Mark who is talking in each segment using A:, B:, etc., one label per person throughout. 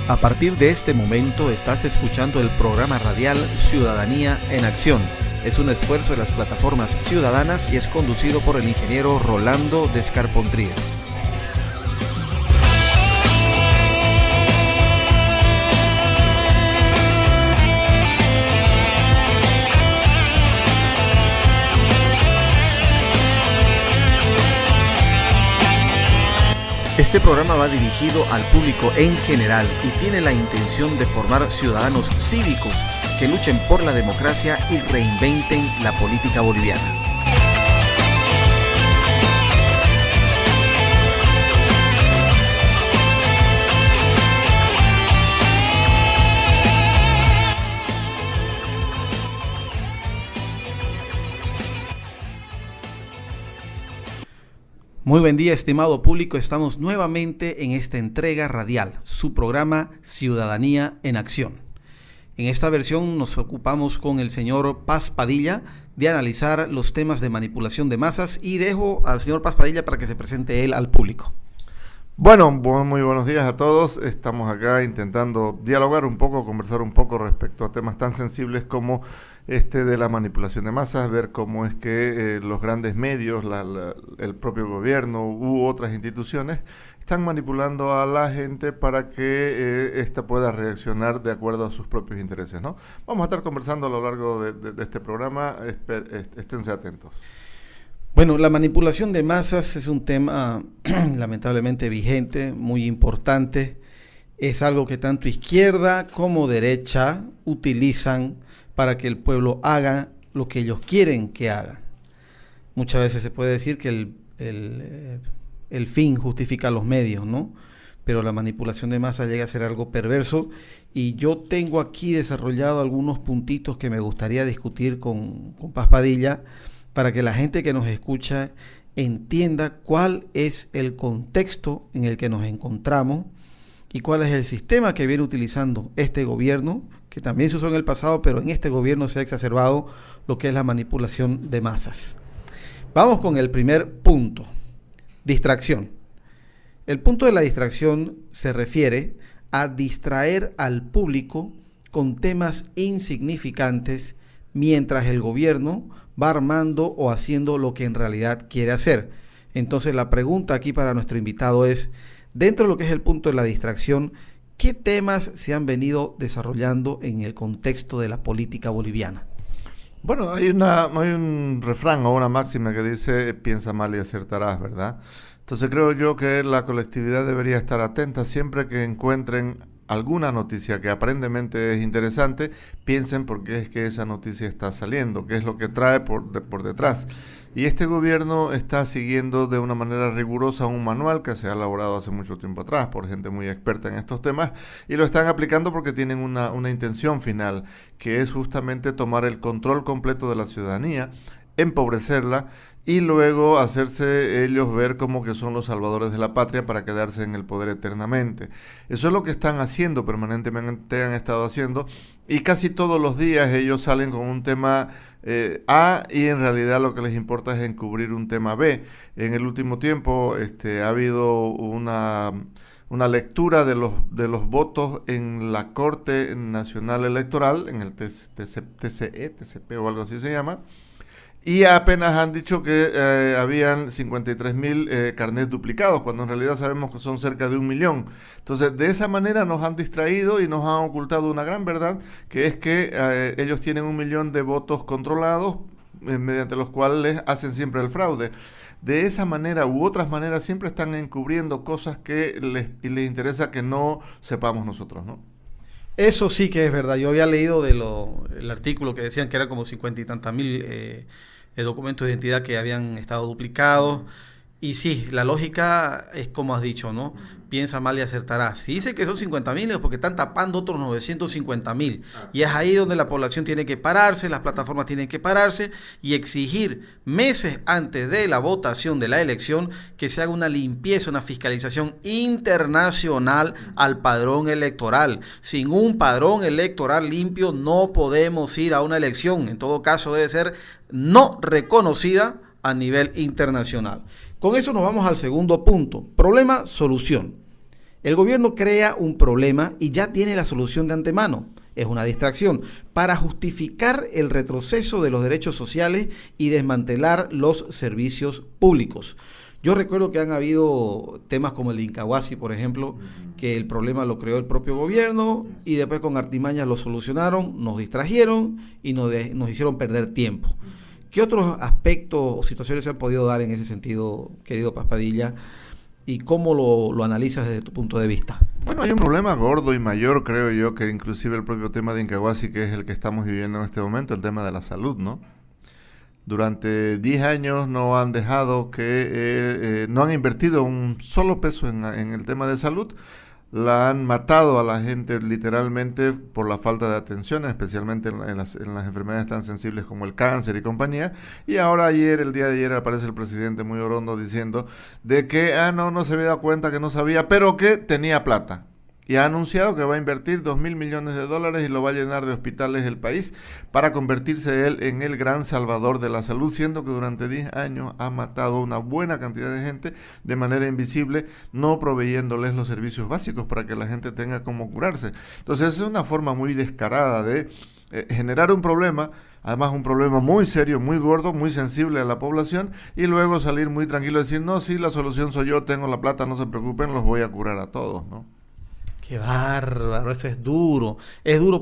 A: A partir de este momento estás escuchando el programa radial Ciudadanía en Acción. Es un esfuerzo de las plataformas ciudadanas y es conducido por el ingeniero Rolando Descarpontrías. Este programa va dirigido al público en general y tiene la intención de formar ciudadanos cívicos que luchen por la democracia y reinventen la política boliviana. Muy buen día, estimado público. Estamos nuevamente en esta entrega radial, su programa Ciudadanía en Acción. En esta versión nos ocupamos con el señor Paz Padilla de analizar los temas de manipulación de masas y dejo al señor Paz Padilla para que se presente él al público.
B: Bueno, muy buenos días a todos. Estamos acá intentando dialogar un poco, conversar un poco respecto a temas tan sensibles como este de la manipulación de masas, ver cómo es que los grandes medios, el propio gobierno u otras instituciones están manipulando a la gente para que ésta pueda reaccionar de acuerdo a sus propios intereses, ¿no? Vamos a estar conversando a lo largo de este programa, esténse atentos.
A: Bueno, la manipulación de masas es un tema lamentablemente vigente, muy importante. Es algo que tanto izquierda como derecha utilizan para que el pueblo haga lo que ellos quieren que haga. Muchas veces se puede decir que el fin justifica los medios, ¿no? Pero la manipulación de masas llega a ser algo perverso y yo tengo aquí desarrollado algunos puntitos que me gustaría discutir con Paz Padilla, para que la gente que nos escucha entienda cuál es el contexto en el que nos encontramos y cuál es el sistema que viene utilizando este gobierno, que también se usó en el pasado, pero en este gobierno se ha exacerbado lo que es la manipulación de masas. Vamos con el primer punto, distracción. El punto de la distracción se refiere a distraer al público con temas insignificantes mientras el gobierno va armando o haciendo lo que en realidad quiere hacer. Entonces la pregunta aquí para nuestro invitado es, dentro de lo que es el punto de la distracción, ¿qué temas se han venido desarrollando en el contexto de la política boliviana?
B: Bueno, hay un refrán o una máxima que dice, piensa mal y acertarás, ¿verdad? Entonces creo yo que la colectividad debería estar atenta siempre que encuentren alguna noticia que aparentemente es interesante, piensen por qué es que esa noticia está saliendo, qué es lo que trae por detrás. Y este gobierno está siguiendo de una manera rigurosa un manual que se ha elaborado hace mucho tiempo atrás por gente muy experta en estos temas y lo están aplicando porque tienen una intención final, que es justamente tomar el control completo de la ciudadanía, empobrecerla y luego hacerse ellos ver como que son los salvadores de la patria para quedarse en el poder eternamente. Eso es lo que están haciendo permanentemente, han estado haciendo, y casi todos los días ellos salen con un tema A y en realidad lo que les importa es encubrir un tema B. En el último tiempo ha habido una lectura de los votos en la Corte Nacional Electoral, en el TCP o algo así se llama, y apenas han dicho que habían 53,000 carnets duplicados, cuando en realidad sabemos que son cerca de 1,000,000. Entonces, de esa manera nos han distraído y nos han ocultado una gran verdad, que es que ellos tienen 1,000,000 de votos controlados, mediante los cuales hacen siempre el fraude. De esa manera u otras maneras siempre están encubriendo cosas que les interesa que no sepamos nosotros, ¿no?
A: Eso sí que es verdad. Yo había leído el artículo que decían que era como 50 y tantas mil documentos de identidad que habían estado duplicados. Y sí, la lógica es como has dicho, ¿no? Piensa mal y acertarás. Si dice que son 50,000 es porque están tapando otros 950,000. Y es ahí donde la población tiene que pararse, las plataformas tienen que pararse y exigir meses antes de la votación de la elección que se haga una limpieza, una fiscalización internacional al padrón electoral. Sin un padrón electoral limpio no podemos ir a una elección. En todo caso debe ser no reconocida a nivel internacional. Con eso nos vamos al segundo punto, problema, solución. El gobierno crea un problema y ya tiene la solución de antemano. Es una distracción para justificar el retroceso de los derechos sociales y desmantelar los servicios públicos. Yo recuerdo que han habido temas como el de Incahuasi, por ejemplo, que el problema lo creó el propio gobierno y después con artimañas lo solucionaron, nos distrajeron y nos hicieron perder tiempo. ¿Qué otros aspectos o situaciones se han podido dar en ese sentido, querido Paz Padilla? ¿Y cómo lo analizas desde tu punto de vista?
B: Bueno, hay un problema gordo y mayor, creo yo, que inclusive el propio tema de Incahuasi, que es el que estamos viviendo en este momento, el tema de la salud, ¿no? Durante 10 años no han dejado no han invertido un solo peso en el tema de salud. La han matado a la gente literalmente por la falta de atención, especialmente en las enfermedades tan sensibles como el cáncer y compañía. Y ahora el día de ayer aparece el presidente muy orondo diciendo de que no se había dado cuenta, que no sabía, pero que tenía plata. Y ha anunciado que va a invertir $2,000 millones y lo va a llenar de hospitales el país para convertirse él en el gran salvador de la salud, siendo que durante 10 años ha matado una buena cantidad de gente de manera invisible, no proveyéndoles los servicios básicos para que la gente tenga cómo curarse. Entonces es una forma muy descarada de generar un problema, además un problema muy serio, muy gordo, muy sensible a la población, y luego salir muy tranquilo y decir, no, sí, la solución soy yo, tengo la plata, no se preocupen, los voy a curar a todos, ¿no?
A: Qué bárbaro, eso es duro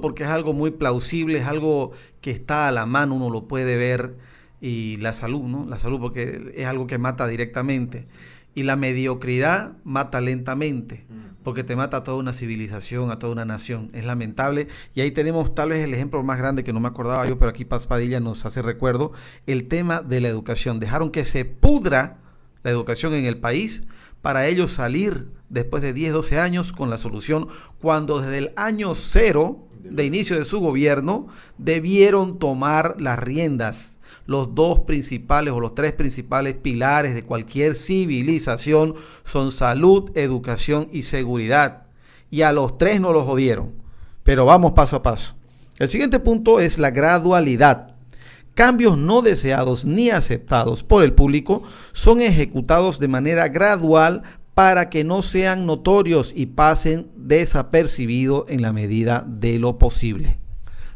A: porque es algo muy plausible, es algo que está a la mano, uno lo puede ver, y la salud, ¿no? La salud porque es algo que mata directamente, y la mediocridad mata lentamente, porque te mata a toda una civilización, a toda una nación, es lamentable, y ahí tenemos tal vez el ejemplo más grande que no me acordaba yo, pero aquí Paz Padilla nos hace recuerdo, el tema de la educación, dejaron que se pudra la educación en el país, para ellos salir después de 10, 12 años con la solución, cuando desde el año 0 de inicio de su gobierno debieron tomar las riendas. Los dos principales o los tres principales pilares de cualquier civilización son salud, educación y seguridad. Y a los tres no los jodieron. Pero vamos paso a paso. El siguiente punto es la gradualidad. Cambios no deseados ni aceptados por el público son ejecutados de manera gradual para que no sean notorios y pasen desapercibidos en la medida de lo posible.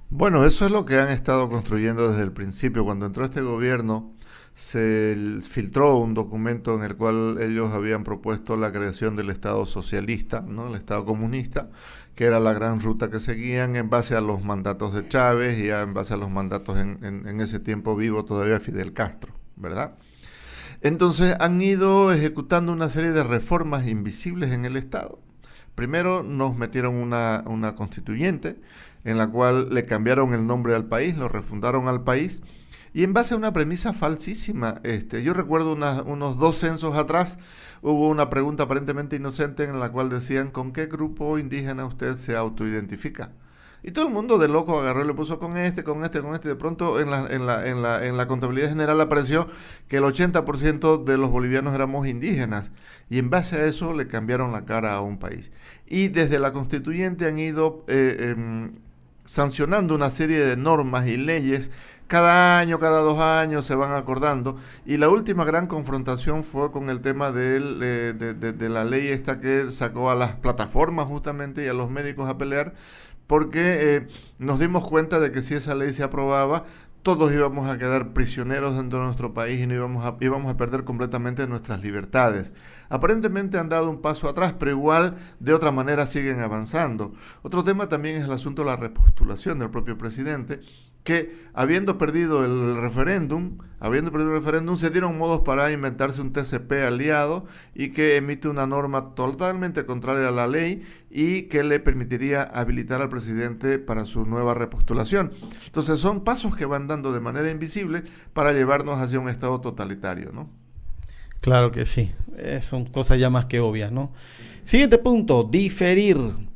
B: Bueno, eso es lo que han estado construyendo desde el principio. Cuando entró este gobierno, se filtró un documento en el cual ellos habían propuesto la creación del Estado socialista, ¿no? El Estado comunista, que era la gran ruta que seguían en base a los mandatos de Chávez y en base a los mandatos en ese tiempo vivo todavía Fidel Castro, ¿verdad? Entonces han ido ejecutando una serie de reformas invisibles en el Estado. Primero nos metieron una constituyente en la cual le cambiaron el nombre al país, lo refundaron al país, y en base a una premisa falsísima. Yo recuerdo unos 2 censos atrás, hubo una pregunta aparentemente inocente en la cual decían, ¿con qué grupo indígena usted se autoidentifica? Y todo el mundo de loco agarró y le puso con este. De pronto en la contabilidad general apareció que el 80% de los bolivianos éramos indígenas. Y en base a eso le cambiaron la cara a un país. Y desde la constituyente han ido sancionando una serie de normas y leyes. Cada año, cada 2 años se van acordando. Y la última gran confrontación fue con el tema de la ley esta que sacó a las plataformas justamente y a los médicos a pelear, porque nos dimos cuenta de que si esa ley se aprobaba, todos íbamos a quedar prisioneros dentro de nuestro país y no íbamos a perder completamente nuestras libertades. Aparentemente han dado un paso atrás, pero igual de otra manera siguen avanzando. Otro tema también es el asunto de la repostulación del propio presidente, que habiendo perdido el referéndum, se dieron modos para inventarse un TCP aliado y que emite una norma totalmente contraria a la ley y que le permitiría habilitar al presidente para su nueva repostulación. Entonces son pasos que van dando de manera invisible para llevarnos hacia un estado totalitario, ¿no?
A: Claro que sí, son cosas ya más que obvias, ¿no? Siguiente punto, diferir.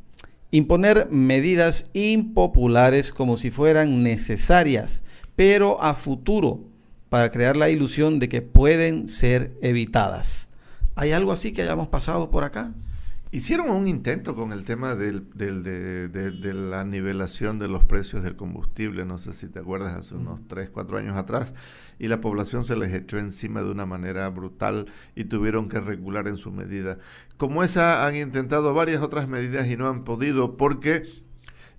A: Imponer medidas impopulares como si fueran necesarias, pero a futuro, para crear la ilusión de que pueden ser evitadas. ¿Hay algo así que hayamos pasado por acá?
B: Hicieron un intento con el tema de la nivelación de los precios del combustible, no sé si te acuerdas, hace unos 3, 4 años atrás, y la población se les echó encima de una manera brutal y tuvieron que regular en su medida. Como esa, han intentado varias otras medidas y no han podido, porque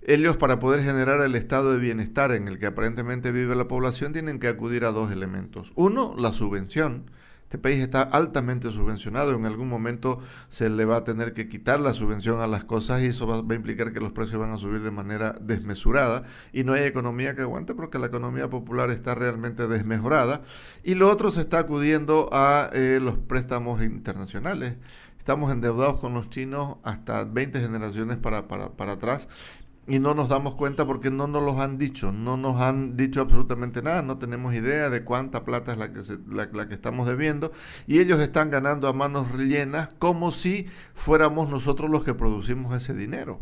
B: ellos, para poder generar el estado de bienestar en el que aparentemente vive la población, tienen que acudir a 2 elementos. Uno, la subvención. Este país está altamente subvencionado, en algún momento se le va a tener que quitar la subvención a las cosas y eso va a implicar que los precios van a subir de manera desmesurada y no hay economía que aguante porque la economía popular está realmente desmejorada. Y lo otro, se está acudiendo a los préstamos internacionales. Estamos endeudados con los chinos hasta 20 generaciones para atrás. Y no nos damos cuenta porque no nos los han dicho, no nos han dicho absolutamente nada, no tenemos idea de cuánta plata es la que estamos debiendo, y ellos están ganando a manos llenas como si fuéramos nosotros los que producimos ese dinero.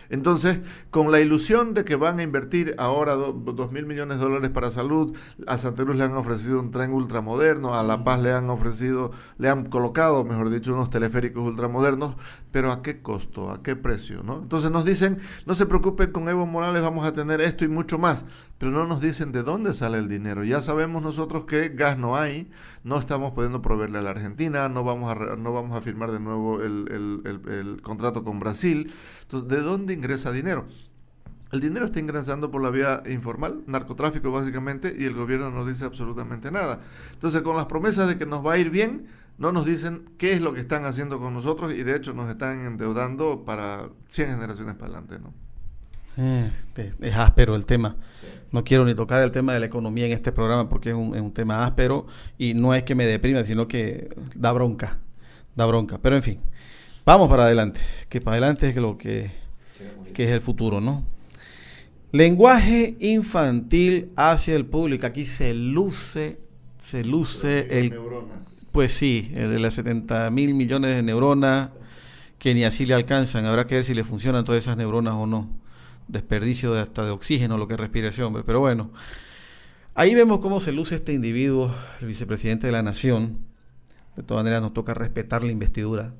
B: Entonces, con la ilusión de que van a invertir ahora 2.000 millones de dólares para salud, a Santa Cruz le han ofrecido un tren ultramoderno, a La Paz le han colocado, mejor dicho, unos teleféricos ultramodernos, pero ¿a qué costo? ¿A qué precio? ¿No? Entonces nos dicen, no se preocupen, con Evo Morales vamos a tener esto y mucho más, pero no nos dicen de dónde sale el dinero. Ya sabemos nosotros que gas no hay, no estamos pudiendo proveerle a la Argentina, no vamos a firmar de nuevo el contrato con Brasil. Entonces, ¿de dónde ingresa dinero? El dinero está ingresando por la vía informal, narcotráfico básicamente, y el gobierno no dice absolutamente nada. Entonces, con las promesas de que nos va a ir bien, no nos dicen qué es lo que están haciendo con nosotros, y de hecho nos están endeudando para 100 generaciones para adelante, ¿no?
A: Es áspero el tema.
B: Sí.
A: No quiero ni tocar el tema de la economía en este programa porque es un tema áspero y no es que me deprima, sino que da bronca. Pero en fin, vamos para adelante, que para adelante es lo que es el futuro, ¿no? Lenguaje infantil hacia el público. Aquí se luce el...
B: Neuronas.
A: Pues sí, el de las 70.000 millones de neuronas que ni así le alcanzan. Habrá que ver si le funcionan todas esas neuronas o no. Desperdicio hasta de oxígeno lo que respira ese hombre. Pero bueno, ahí vemos cómo se luce este individuo, el vicepresidente de la Nación. De todas maneras nos toca respetar la investidura.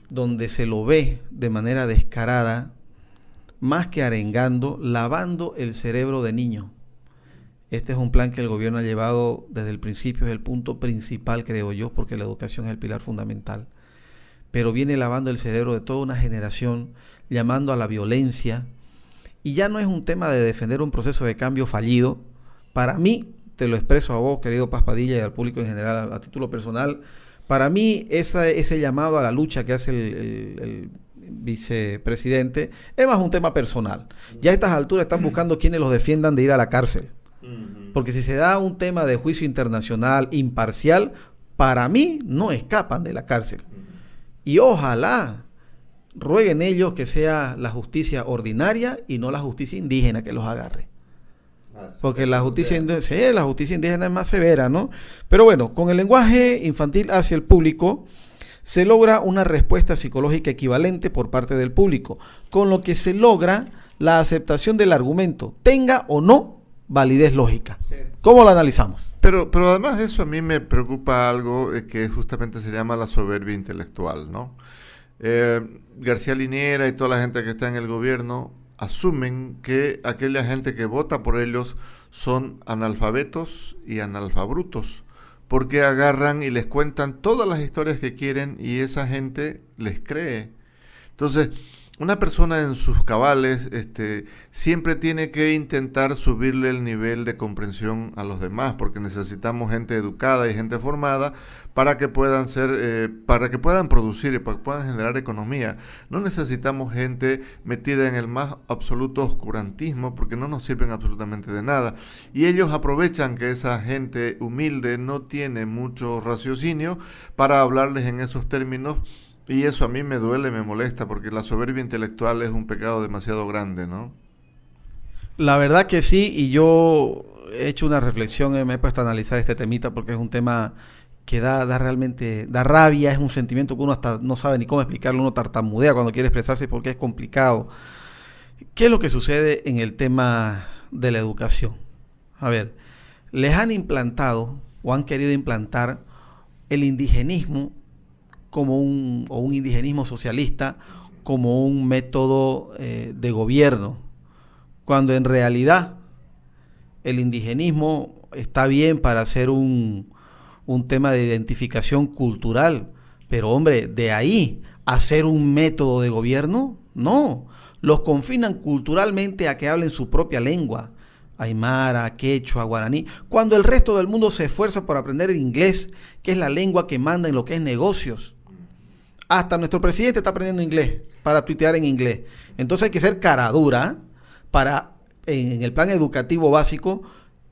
A: Donde se lo ve de manera descarada, más que arengando, lavando el cerebro de niño. Este es un plan que el gobierno ha llevado desde el principio, es el punto principal, creo yo, porque la educación es el pilar fundamental. Pero viene lavando el cerebro de toda una generación, llamando a la violencia. Y ya no es un tema de defender un proceso de cambio fallido. Para mí, te lo expreso a vos, querido Paz Padilla, y al público en general, a título personal, para mí ese llamado a la lucha que hace el vicepresidente es más un tema personal. Ya a estas alturas están buscando quienes los defiendan de ir a la cárcel. Porque si se da un tema de juicio internacional imparcial, para mí no escapan de la cárcel. Y ojalá rueguen ellos que sea la justicia ordinaria y no la justicia indígena que los agarre. Porque la justicia indígena es más severa, ¿no? Pero bueno, con el lenguaje infantil hacia el público se logra una respuesta psicológica equivalente por parte del público, con lo que se logra la aceptación del argumento, tenga o no validez lógica. Sí. ¿Cómo lo analizamos?
B: Pero además de eso, a mí me preocupa algo que justamente se llama la soberbia intelectual, ¿no? García Linera y toda la gente que está en el gobierno asumen que aquella gente que vota por ellos son analfabetos y analfabrutos, porque agarran y les cuentan todas las historias que quieren y esa gente les cree. Entonces, una persona en sus cabales siempre tiene que intentar subirle el nivel de comprensión a los demás, porque necesitamos gente educada y gente formada para que puedan para que puedan producir y para que puedan generar economía. No necesitamos gente metida en el más absoluto oscurantismo, porque no nos sirven absolutamente de nada. Y ellos aprovechan que esa gente humilde no tiene mucho raciocinio para hablarles en esos términos. Y eso a mí me duele, me molesta, porque la soberbia intelectual es un pecado demasiado grande, ¿no?
A: La verdad que sí, y yo he hecho una reflexión, me he puesto a analizar este temita, porque es un tema que da rabia, es un sentimiento que uno hasta no sabe ni cómo explicarlo, uno tartamudea cuando quiere expresarse porque es complicado. ¿Qué es lo que sucede en el tema de la educación? A ver, les han implantado o han querido implantar el indigenismo o un indigenismo socialista como un método de gobierno, cuando en realidad el indigenismo está bien para hacer un tema de identificación cultural, pero hombre, de ahí a hacer un método de gobierno, no. Los confinan culturalmente a que hablen su propia lengua, aymara, quechua, guaraní, cuando el resto del mundo se esfuerza por aprender el inglés, que es la lengua que manda en lo que es negocios. Hasta nuestro presidente está aprendiendo inglés para tuitear en inglés. Entonces hay que ser cara dura para, en el plan educativo básico,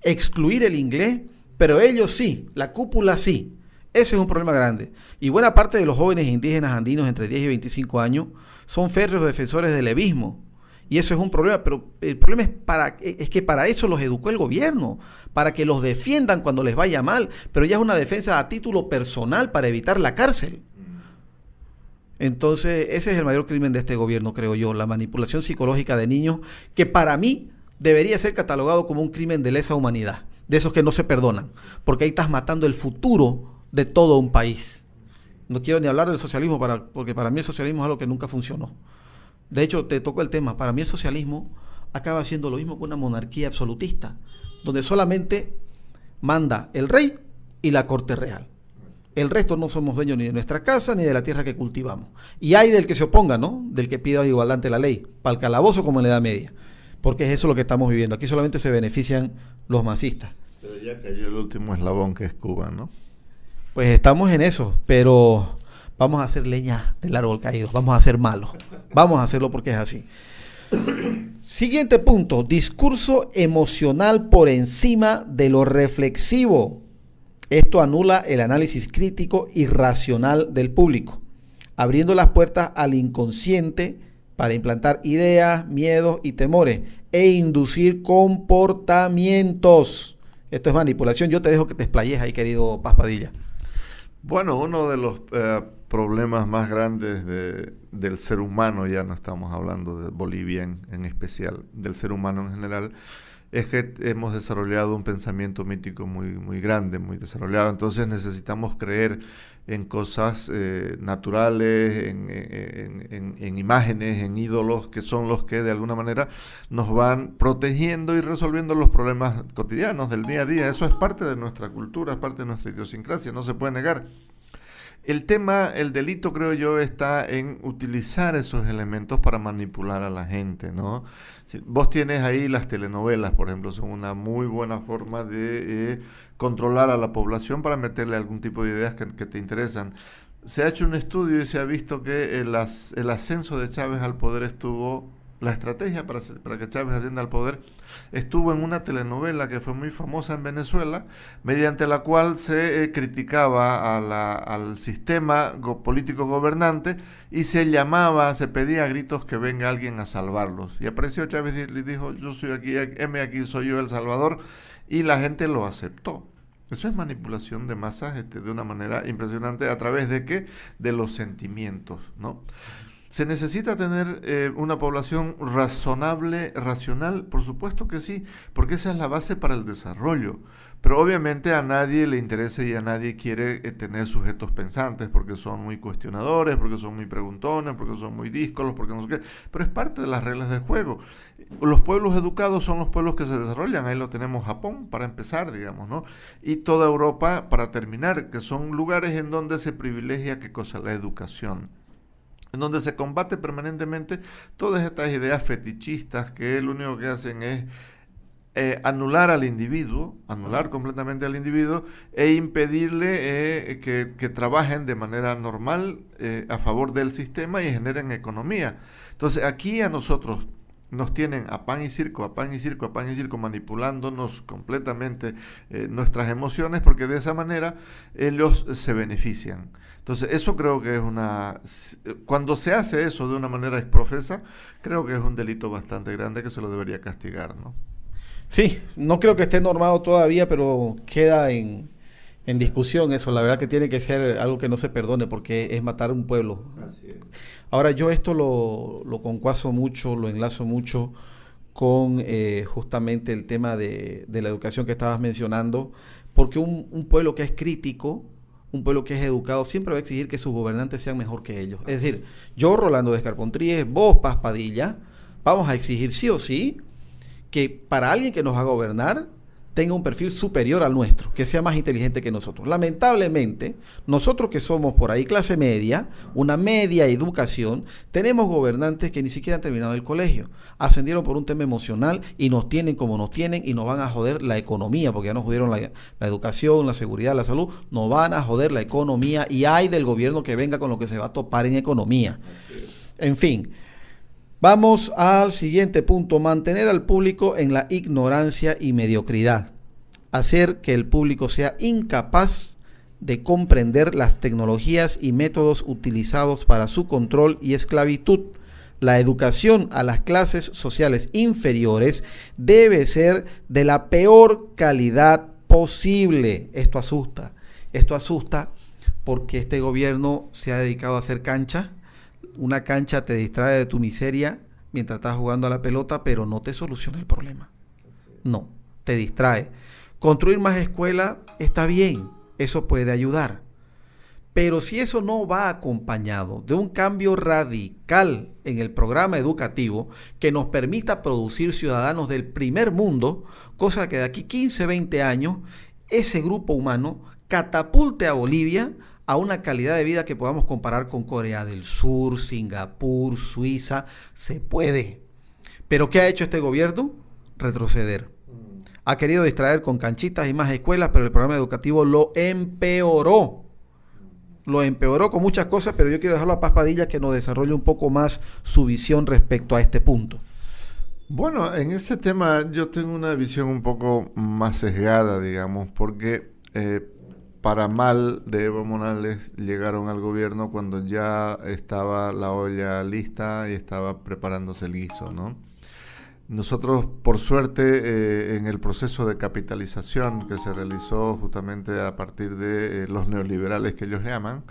A: excluir el inglés, pero ellos sí, la cúpula sí. Ese es un problema grande. Y buena parte de los jóvenes indígenas andinos entre 10 y 25 años son férreos defensores del levismo. Y eso es un problema, pero el problema es que para eso los educó el gobierno, para que los defiendan cuando les vaya mal, pero ya es una defensa a título personal para evitar la cárcel. Entonces, ese es el mayor crimen de este gobierno, creo yo, la manipulación psicológica de niños, que para mí debería ser catalogado como un crimen de lesa humanidad, de esos que no se perdonan, porque ahí estás matando el futuro de todo un país. No quiero ni hablar del socialismo, porque para mí el socialismo es algo que nunca funcionó. De hecho, te tocó el tema, para mí el socialismo acaba siendo lo mismo que una monarquía absolutista, donde solamente manda el rey y la corte real. El resto no somos dueños ni de nuestra casa ni de la tierra que cultivamos. Y hay del que se oponga, ¿no? Del que pida igualdad ante la ley, para el calabozo como en la Edad Media. Porque es eso lo que estamos viviendo. Aquí solamente se benefician los masistas.
B: Pero ya cayó el último eslabón, que es Cuba, ¿no?
A: Pues estamos en eso, pero vamos a hacer leña del árbol caído. Vamos a ser malos. Vamos a hacerlo porque es así. Siguiente punto. Discurso emocional por encima de lo reflexivo. Esto anula el análisis crítico y racional del público, abriendo las puertas al inconsciente para implantar ideas, miedos y temores e inducir comportamientos. Esto es manipulación. Yo te dejo que te explayes ahí, querido Paz Padilla.
B: Bueno, uno de los problemas más grandes del ser humano, ya no estamos hablando de Bolivia en especial, del ser humano en general, es que hemos desarrollado un pensamiento mítico muy grande, muy desarrollado. Entonces necesitamos creer en cosas naturales, en imágenes, en ídolos, que son los que de alguna manera nos van protegiendo y resolviendo los problemas cotidianos del día a día. Eso es parte de nuestra cultura, es parte de nuestra idiosincrasia, no se puede negar. El delito, creo yo, está en utilizar esos elementos para manipular a la gente, ¿no? Si vos tienes ahí las telenovelas, por ejemplo, son una muy buena forma de controlar a la población para meterle algún tipo de ideas que te interesan. Se ha hecho un estudio y se ha visto que el ascenso de Chávez al poder la estrategia para que Chávez ascienda al poder estuvo en una telenovela que fue muy famosa en Venezuela, mediante la cual se criticaba al sistema político gobernante y se pedía a gritos que venga alguien a salvarlos. Y apareció Chávez y le dijo: yo soy aquí, soy yo el salvador, y la gente lo aceptó. Eso es manipulación de masas de una manera impresionante. ¿A través de qué? De los sentimientos, ¿no? ¿Se necesita tener una población razonable, racional? Por supuesto que sí, porque esa es la base para el desarrollo. Pero obviamente a nadie le interesa y a nadie quiere tener sujetos pensantes, porque son muy cuestionadores, porque son muy preguntones, porque son muy díscolos, porque no sé qué. Pero es parte de las reglas del juego. Los pueblos educados son los pueblos que se desarrollan. Ahí lo tenemos Japón, para empezar, digamos, ¿no? Y toda Europa, para terminar, que son lugares en donde se privilegia, ¿qué cosa? La educación. En donde se combate permanentemente todas estas ideas fetichistas que lo único que hacen es anular al individuo, anular completamente al individuo e impedirle que trabajen de manera normal a favor del sistema y generen economía. Entonces aquí a nosotros nos tienen a pan y circo, a pan y circo, a pan y circo, manipulándonos completamente nuestras emociones, porque de esa manera ellos se benefician. Entonces eso creo que cuando se hace eso de una manera exprofesa, creo que es un delito bastante grande que se lo debería castigar, ¿no?
A: Sí, no creo que esté normado todavía, pero queda en discusión eso. La verdad que tiene que ser algo que no se perdone, porque es matar a un pueblo.
B: Así es.
A: Ahora, yo esto lo concuaso mucho, lo enlazo mucho con justamente el tema de la educación que estabas mencionando, porque un pueblo que es crítico un pueblo que es educado, siempre va a exigir que sus gobernantes sean mejor que ellos. Es decir, yo, Rolando Descarpontríes, vos, Paz Padilla, vamos a exigir sí o sí que para alguien que nos va a gobernar tenga un perfil superior al nuestro, que sea más inteligente que nosotros. Lamentablemente, nosotros que somos por ahí clase media, una media educación, tenemos gobernantes que ni siquiera han terminado el colegio, ascendieron por un tema emocional y nos tienen como nos tienen y nos van a joder la economía, porque ya nos jodieron la educación, la seguridad, la salud, nos van a joder la economía y hay del gobierno que venga con lo que se va a topar en economía. En fin. Vamos al siguiente punto, mantener al público en la ignorancia y mediocridad, hacer que el público sea incapaz de comprender las tecnologías y métodos utilizados para su control y esclavitud. La educación a las clases sociales inferiores debe ser de la peor calidad posible. Esto asusta porque este gobierno se ha dedicado a hacer cancha. Una cancha te distrae de tu miseria mientras estás jugando a la pelota, pero no te soluciona el problema. No, te distrae. Construir más escuela está bien, eso puede ayudar. Pero si eso no va acompañado de un cambio radical en el programa educativo que nos permita producir ciudadanos del primer mundo, cosa que de aquí 15, 20 años, ese grupo humano catapulte a Bolivia a una calidad de vida que podamos comparar con Corea del Sur, Singapur, Suiza, se puede. ¿Pero qué ha hecho este gobierno? Retroceder. Ha querido distraer con canchitas y más escuelas, pero el programa educativo lo empeoró. Lo empeoró con muchas cosas, pero yo quiero dejarlo a Paz Padilla que nos desarrolle un poco más su visión respecto a este punto.
B: Bueno, en este tema yo tengo una visión un poco más sesgada, digamos, porque para mal de Evo Morales llegaron al gobierno cuando ya estaba la olla lista y estaba preparándose el guiso, ¿no? Nosotros, por suerte, en el proceso de capitalización que se realizó justamente a partir de los neoliberales que ellos llaman,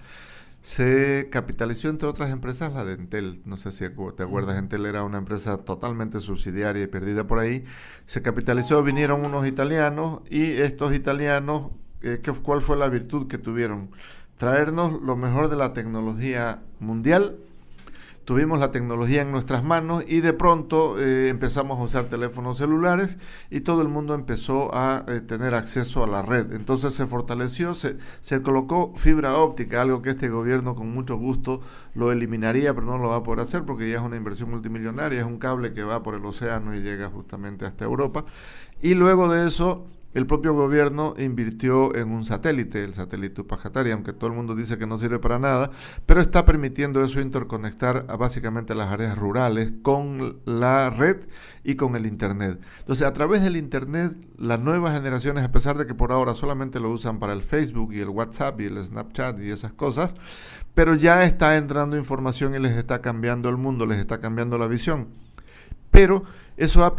B: se capitalizó, entre otras empresas, la de Entel. No sé si te acuerdas, Entel era una empresa totalmente subsidiaria y perdida por ahí. Se capitalizó, vinieron unos italianos y estos italianos, ¿cuál fue la virtud que tuvieron? Traernos lo mejor de la tecnología mundial. Tuvimos la tecnología en nuestras manos y de pronto empezamos a usar teléfonos celulares y todo el mundo empezó a tener acceso a la red. Entonces se fortaleció, se colocó fibra óptica, algo que este gobierno con mucho gusto lo eliminaría, pero no lo va a poder hacer porque ya es una inversión multimillonaria, es un cable que va por el océano y llega justamente hasta Europa. Y luego de eso, el propio gobierno invirtió en un satélite, el satélite Upajatari, aunque todo el mundo dice que no sirve para nada, pero está permitiendo eso interconectar básicamente las áreas rurales con la red y con el internet. Entonces, a través del internet, las nuevas generaciones, a pesar de que por ahora solamente lo usan para el Facebook y el WhatsApp y el Snapchat y esas cosas, pero ya está entrando información y les está cambiando el mundo, les está cambiando la visión. Pero eso ha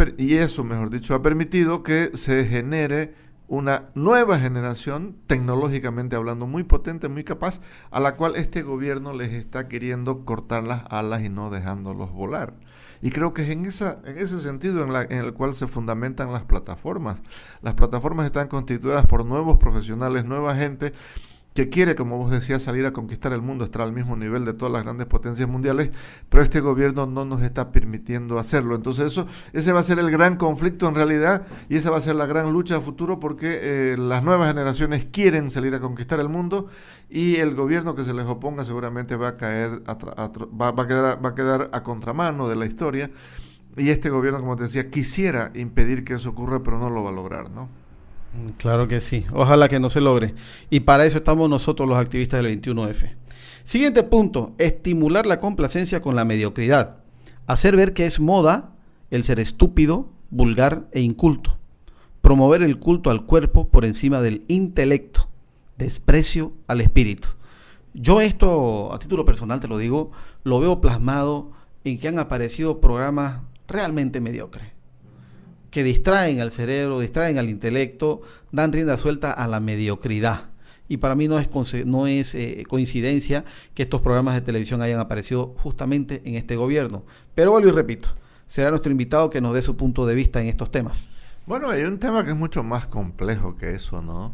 B: permitido que se genere una nueva generación, tecnológicamente hablando, muy potente, muy capaz, a la cual este gobierno les está queriendo cortar las alas y no dejándolos volar. Y creo que es en ese sentido en el cual se fundamentan las plataformas. Las plataformas están constituidas por nuevos profesionales, nueva gente que quiere, como vos decías, salir a conquistar el mundo, estar al mismo nivel de todas las grandes potencias mundiales, pero este gobierno no nos está permitiendo hacerlo. Entonces ese va a ser el gran conflicto en realidad y esa va a ser la gran lucha a futuro porque las nuevas generaciones quieren salir a conquistar el mundo y el gobierno que se les oponga seguramente va a caer, va a quedar a contramano de la historia y este gobierno, como te decía, quisiera impedir que eso ocurra, pero no lo va a lograr, ¿no?
A: Claro que sí, ojalá que no se logre. Y para eso estamos nosotros los activistas del 21F. Siguiente punto, estimular la complacencia con la mediocridad. Hacer ver que es moda el ser estúpido, vulgar e inculto. Promover el culto al cuerpo por encima del intelecto. Desprecio al espíritu. Yo esto, a título personal te lo digo, lo veo plasmado en que han aparecido programas realmente mediocres, que distraen al cerebro, distraen al intelecto, dan rienda suelta a la mediocridad. Y para mí no es coincidencia que estos programas de televisión hayan aparecido justamente en este gobierno. Pero vuelvo y repito, será nuestro invitado que nos dé su punto de vista en estos temas.
B: Bueno, hay un tema que es mucho más complejo que eso, ¿no?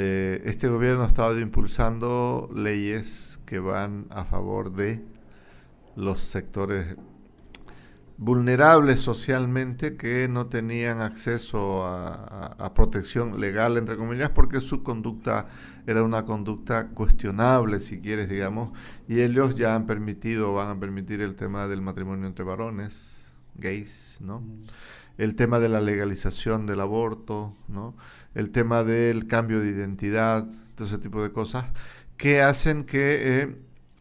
B: Este gobierno ha estado impulsando leyes que van a favor de los sectores vulnerables socialmente que no tenían acceso a protección legal, entre comillas, porque su conducta era una conducta cuestionable, si quieres, digamos, y ellos ya van a permitir el tema del matrimonio entre varones, gays, ¿no? El tema de la legalización del aborto, ¿no? El tema del cambio de identidad, todo ese tipo de cosas, que hacen que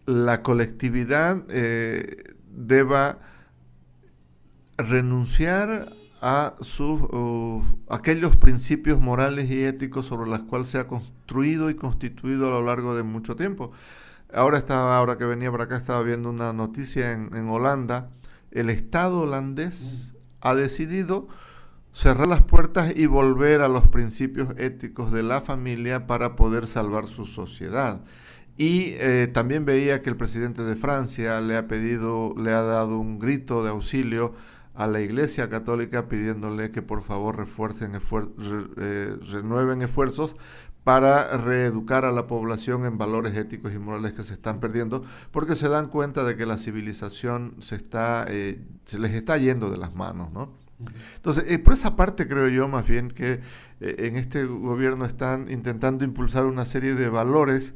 B: la colectividad deba renunciar a aquellos principios morales y éticos sobre los cuales se ha construido y constituido a lo largo de mucho tiempo. Ahora que venía para acá, estaba viendo una noticia en Holanda. El Estado holandés ha decidido cerrar las puertas y volver a los principios éticos de la familia para poder salvar su sociedad. Y también veía que el presidente de Francia le ha dado un grito de auxilio a la Iglesia Católica pidiéndole que por favor renueven esfuerzos para reeducar a la población en valores éticos y morales que se están perdiendo, porque se dan cuenta de que la civilización se les está yendo de las manos, ¿no? Entonces, por esa parte creo yo más bien que en este gobierno están intentando impulsar una serie de valores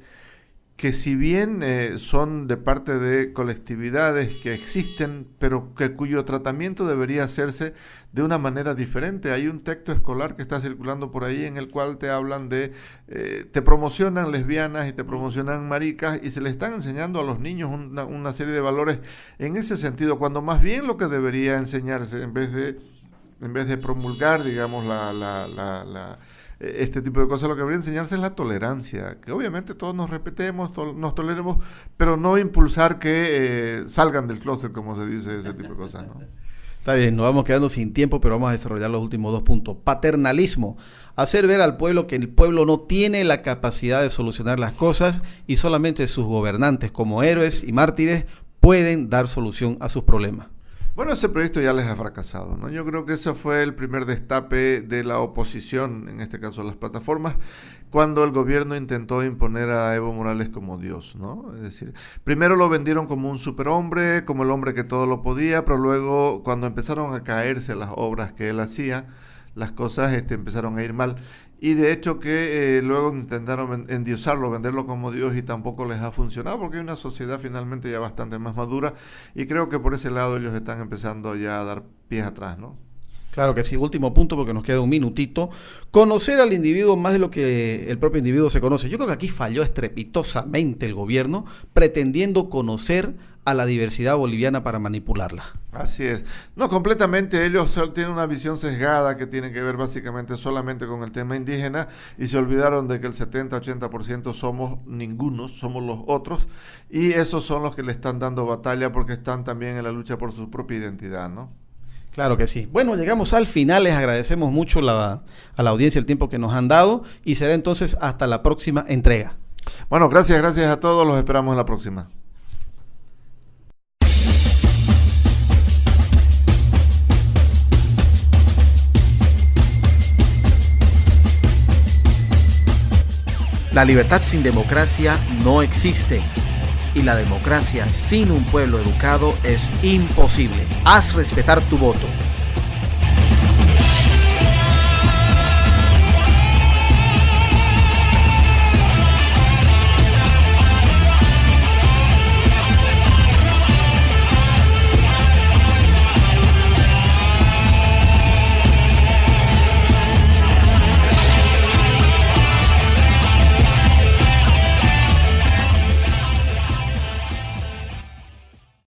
B: que si bien son de parte de colectividades que existen, pero cuyo tratamiento debería hacerse de una manera diferente. Hay un texto escolar que está circulando por ahí en el cual te hablan te promocionan lesbianas y te promocionan maricas y se le están enseñando a los niños una serie de valores en ese sentido, cuando más bien lo que debería enseñarse en vez de promulgar, digamos, este tipo de cosas, lo que debería enseñarse es la tolerancia, que obviamente todos nos respetemos, nos toleremos, pero no impulsar que salgan del closet, como se dice, ese tipo de cosas, ¿no?
A: Está bien, nos vamos quedando sin tiempo, pero vamos a desarrollar los últimos 2 puntos. Paternalismo, hacer ver al pueblo que el pueblo no tiene la capacidad de solucionar las cosas y solamente sus gobernantes, como héroes y mártires, pueden dar solución a sus problemas.
B: Bueno, ese proyecto ya les ha fracasado, ¿no? Yo creo que ese fue el primer destape de la oposición, en este caso las plataformas, cuando el gobierno intentó imponer a Evo Morales como Dios, ¿no? Es decir, primero lo vendieron como un superhombre, como el hombre que todo lo podía, pero luego cuando empezaron a caerse las obras que él hacía, las cosas empezaron a ir mal. Y de hecho que luego intentaron endiosarlo, venderlo como Dios y tampoco les ha funcionado porque hay una sociedad finalmente ya bastante más madura y creo que por ese lado ellos están empezando ya a dar pies atrás, ¿no?
A: Claro que sí. Último punto porque nos queda un minutito. Conocer al individuo más de lo que el propio individuo se conoce. Yo creo que aquí falló estrepitosamente el gobierno pretendiendo conocer a la diversidad boliviana para manipularla.
B: Así es. No, completamente. Ellos tienen una visión sesgada que tiene que ver básicamente solamente con el tema indígena y se olvidaron de que el 70-80% somos ningunos, somos los otros y esos son los que le están dando batalla porque están también en la lucha por su propia identidad, ¿no?
A: Claro que sí. Bueno, llegamos al final. Les agradecemos mucho a la audiencia el tiempo que nos han dado y será entonces hasta la próxima entrega.
B: Bueno, gracias a todos. Los esperamos en la próxima.
A: La libertad sin democracia no existe y la democracia sin un pueblo educado es imposible. Haz respetar tu voto.